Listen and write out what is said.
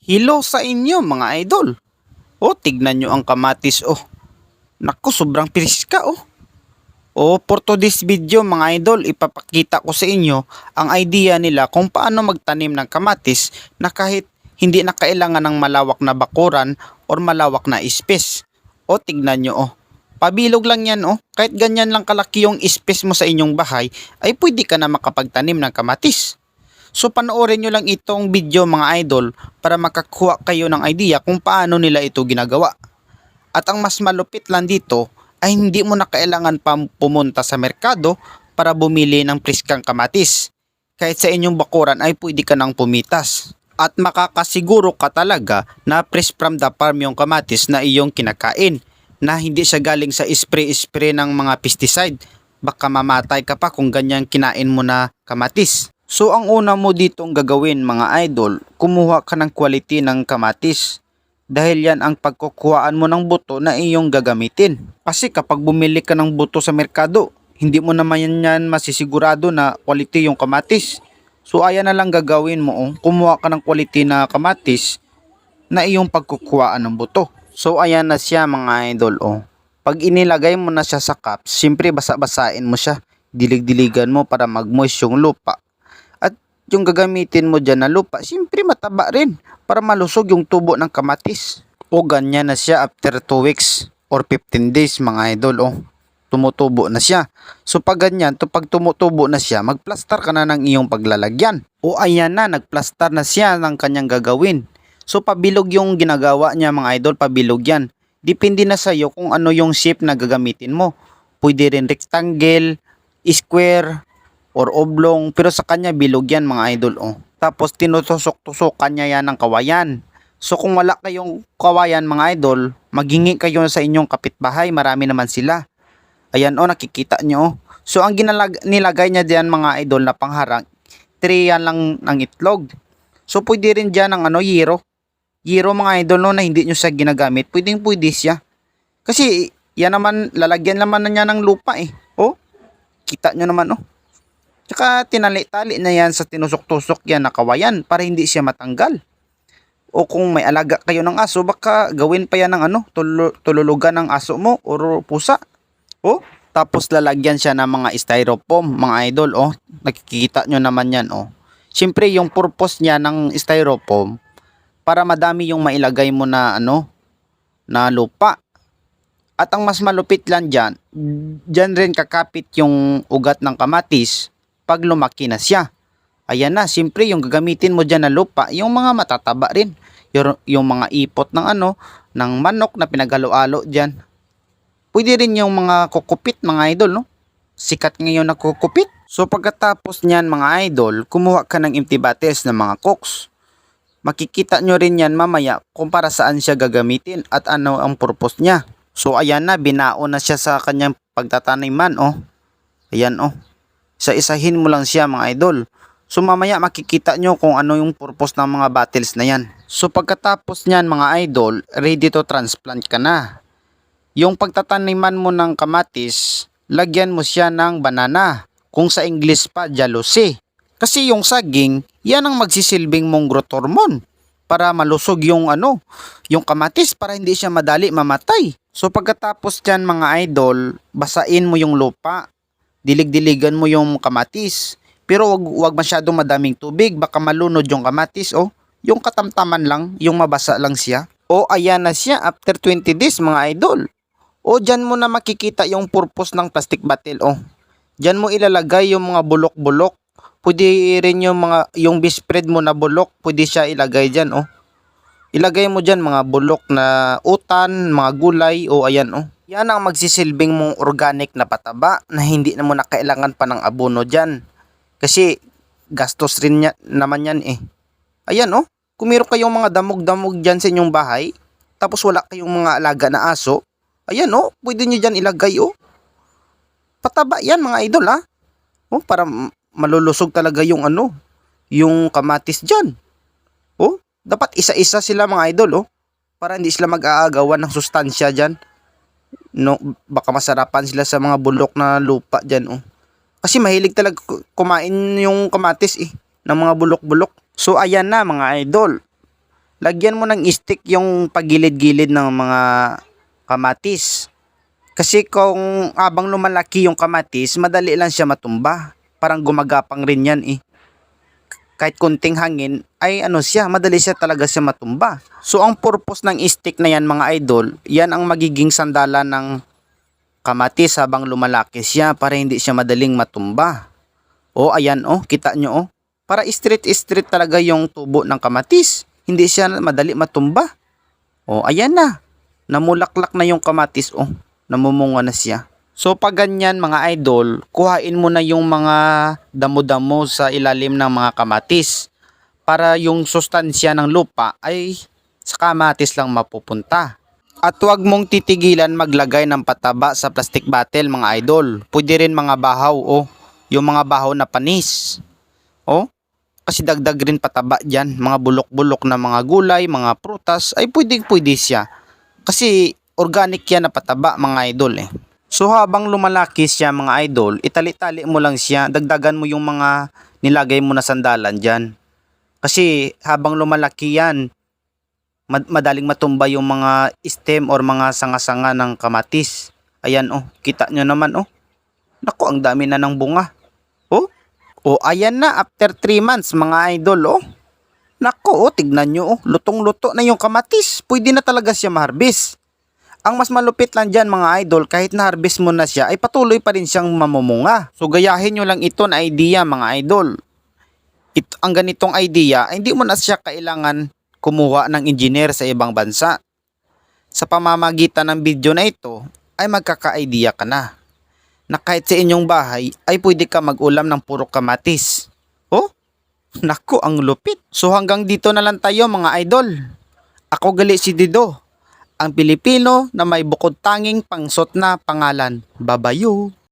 Hilo sa inyo mga idol. Tignan nyo ang kamatis Naku, sobrang piska for today's video mga idol, ipapakita ko sa inyo ang idea nila kung paano magtanim ng kamatis na kahit hindi na kailangan ng malawak na bakuran or malawak na space. Tignan nyo Pabilog lang yan Kahit ganyan lang kalaki yung space mo sa inyong bahay, ay pwede ka na makapagtanim ng kamatis. So panoorin nyo lang itong video mga idol para makakuha kayo ng idea kung paano nila ito ginagawa. At ang mas malupit lang dito ay hindi mo na kailangan pa pumunta sa merkado para bumili ng priskang kamatis. Kahit sa inyong bakuran ay pwede ka nang pumitas. At makakasiguro ka talaga na fresh from the farm yung kamatis na iyong kinakain, na hindi siya galing sa spray-spray ng mga pesticide. Baka mamatay ka pa kung ganyan kinain mo na kamatis. So ang una mo ditong gagawin mga idol, kumuha ka ng quality ng kamatis. Dahil yan ang pagkukuhaan mo ng buto na iyong gagamitin. Kasi kapag bumili ka ng buto sa merkado, hindi mo naman yan masisigurado na quality yung kamatis. So ayan na lang gagawin mo kumuha ka ng quality na kamatis na iyong pagkukuhaan ng buto. So ayan na siya mga idol Pag inilagay mo na siya sa cup, siyempre basa-basain mo siya. Dilig-diligan mo para mag-moist yung lupa. Yung gagamitin mo dyan na lupa, siyempre mataba rin para malusog yung tubo ng kamatis. Ganyan na siya after 2 weeks or 15 days mga idol tumutubo na siya. So pag ganyan, pag tumutubo na siya, magplaster ka na ng iyong paglalagyan. Ayan na, nagplaster na siya ng kanyang gagawin. So pabilog yung ginagawa niya mga idol, pabilog yan. Depende na sa iyo kung ano yung shape na gagamitin mo. Pwede rin rectangle, square, or oblong, pero sa kanya bilog yan mga idol Tapos tinutusok-tusokan niya yan ng kawayan. So kung wala kayong kawayan mga idol, maghingi kayo sa inyong kapitbahay, marami naman sila. Ayan nakikita nyo So ang nilagay niya diyan mga idol na pangharang, 3 yan lang ng itlog. So pwede rin diyan ng yero. Yero mga idol na hindi nyo siya ginagamit, pwede siya. Kasi yan naman, lalagyan naman na niya ng lupa kita nyo naman Tsaka tinali-tali na yan sa tinusok-tusok yan na kawayan para hindi siya matanggal. Kung may alaga kayo ng aso, baka gawin pa yan ng tululugan ng aso mo o pusa. Tapos lalagyan siya ng mga styrofoam mga idol Nakikita nyo naman yan Siyempre yung purpose niya ng styrofoam, para madami yung mailagay mo na na lupa. At ang mas malupit lang dyan rin kakapit yung ugat ng kamatis pag lumaki na siya. Ayan na, siyempre yung gagamitin mo dyan na lupa, yung mga matataba rin. Yung mga ipot ng ng manok na pinaghalo-halo dyan. Pwede rin yung mga kukupit mga idol Sikat ngayon na kukupit. So pagkatapos niyan mga idol, kumuha ka ng empty bottles ng mga cokes. Makikita nyo rin yan mamaya kung para saan siya gagamitin at ano ang purpose niya. So ayan na, binao na siya sa kanyang pagtataniman Ayan Isa-isahin mo lang siya mga idol. So mamaya makikita nyo kung ano yung purpose ng mga bottles na yan. So pagkatapos nyan mga idol, ready to transplant ka na. Yung pagtataniman mo ng kamatis, lagyan mo siya ng banana. Kung sa English pa, jalousie. Kasi yung saging, yan ang magsisilbing mong growth hormone para malusog yung yung kamatis para hindi siya madali mamatay. So pagkatapos dyan mga idol, basain mo yung lupa. Dilig-diligan mo yung kamatis. Pero wag masyadong madaming tubig, baka malunod yung kamatis Yung katamtaman lang, yung mabasa lang siya. Ayan na siya after 20 days mga idol. Dyan mo na makikita yung purpose ng plastic bottle Dyan mo ilalagay yung mga bulok-bulok. Pwede rin yung bispread mo na bulok, pwede siya ilagay dyan Ilagay mo dyan mga bulok na utan, mga gulay ayan Yan ang magsisilbing mong organic na pataba na hindi na mo na kailangan pa ng abono dyan. Kasi gastos rin naman yan Ayan kung meron kayong mga damog-damog dyan sa inyong bahay, tapos wala kayong mga alaga na aso, ayan pwede nyo dyan ilagay Pataba yan mga idol para malulusog talaga yung yung kamatis dyan. Dapat isa-isa sila mga idol para hindi sila mag-aagawan ng sustansya dyan. Baka masarapan sila sa mga bulok na lupa dyan Kasi mahilig talaga kumain yung kamatis ng mga bulok-bulok. So ayan na mga idol. lagyan mo ng stick yung pagilid-gilid ng mga kamatis. Kasi kung habang lumalaki yung kamatis, madali lang siya matumba. Parang gumagapang rin yan eh. Kahit kunting hangin, ay ano siya, madali siya talaga siya matumba. So ang purpose ng stick na yan mga idol, yan ang magiging sandalan ng kamatis habang lumalaki siya para hindi siya madaling matumba. O ayan kita nyo para straight talaga yung tubo ng kamatis. Hindi siya madali matumba. O ayan na, namulaklak na yung kamatis namumunga na siya. So pag ganyan mga idol, kuhain mo na yung mga damo-damo sa ilalim ng mga kamatis para yung sustansya ng lupa ay sa kamatis lang mapupunta. At huwag mong titigilan maglagay ng pataba sa plastic bottle mga idol. Pwede rin mga bahaw yung mga bahaw na panis. Kasi dagdag rin pataba dyan, mga bulok-bulok na mga gulay, mga prutas ay pwede siya. Kasi organic yan na pataba mga idol eh. So habang lumalaki siya mga idol, itali-tali mo lang siya, dagdagan mo yung mga nilagay mo na sandalan dyan. Kasi habang lumalaki yan, madaling matumba yung mga stem or mga sanga-sanga ng kamatis. Ayan kita nyo naman Naku, ang dami na ng bunga. Ayan na after 3 months mga idol Naku, tignan nyo lutong-luto na yung kamatis. Pwede na talaga siya ma-harvest. Ang mas malupit lang dyan mga idol, kahit na-harvest mo na siya, ay patuloy pa rin siyang mamumunga. So gayahin nyo lang ito na idea mga idol. Ang ganitong idea, ay hindi mo na siya kailangan kumuha ng engineer sa ibang bansa. Sa pamamagitan ng video na ito, ay magkaka-idea ka na. Na kahit sa inyong bahay, ay pwede ka mag-ulam ng puro kamatis. Naku, ang lupit. So hanggang dito na lang tayo mga idol. Ako gali si Dido, ang Pilipino na may bukod tanging pangsot na pangalan. Babayo!